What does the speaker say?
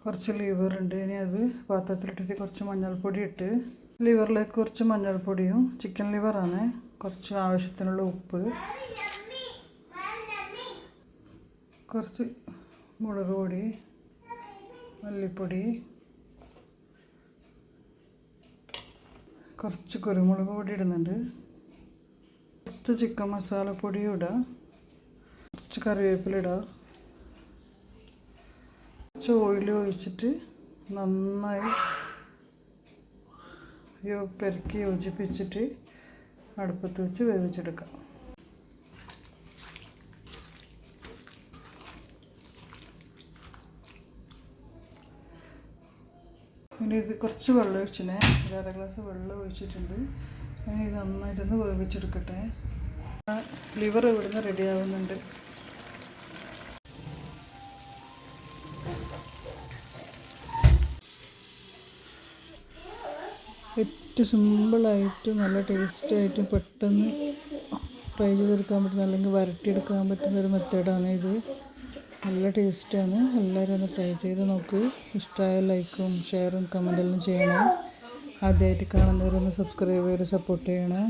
കുറച്ച് ലിവർ ഉണ്ട്. ഇനി അത് പാത്രത്തിലിട്ടിട്ട് കുറച്ച് മഞ്ഞൾപ്പൊടി ഇട്ട് ലിവറിലേക്ക് കുറച്ച് മഞ്ഞൾപ്പൊടിയും ചിക്കൻ ലിവറാണ്. കുറച്ച് ആവശ്യത്തിനുള്ള ഉപ്പ്, കുറച്ച് മുളക് പൊടി, മല്ലിപ്പൊടി, കുറച്ച് കുരുമുളക് പൊടി ഇടുന്നുണ്ട്. കുറച്ച് ചിക്കൻ മസാലപ്പൊടിയും ഇടാം. കുറച്ച് കറിവേപ്പില ഇടാം. കുറച്ച് ഓയിൽ ഒഴിച്ചിട്ട് നന്നായി പെരക്കി യോജിപ്പിച്ചിട്ട് അടുപ്പത്ത് വെച്ച് വേവിച്ചെടുക്കാം. ഇനി ഇത് കുറച്ച് വെള്ളം ഒഴിച്ചിനെ, 1/2 ഗ്ലാസ് വെള്ളം ഒഴിച്ചിട്ടുണ്ട്. ഇനി ഇത് നന്നായിട്ടൊന്ന് വേവിച്ചെടുക്കട്ടെ. ലിവർ ഇവിടുന്ന് റെഡി ആവുന്നുണ്ട്. ഏറ്റവും സിമ്പിളായിട്ട് നല്ല ടേസ്റ്റായിട്ട് പെട്ടെന്ന് ഫ്രൈ ചെയ്തെടുക്കാൻ പറ്റുന്ന അല്ലെങ്കിൽ വരട്ടിയെടുക്കാൻ പറ്റുന്നൊരു മെത്തേഡാണ് ഇത്. നല്ല ടേസ്റ്റാണ്. എല്ലാവരും ഒന്ന് ട്രൈ ചെയ്ത് നോക്ക്. ഇഷ്ടമായ ലൈക്കും ഷെയറും കമൻറ്റെല്ലാം ചെയ്യണം. ആദ്യമായിട്ട് കാണുന്നവരൊന്ന് സബ്സ്ക്രൈബ് ചെയ്ത് സപ്പോർട്ട് ചെയ്യണം.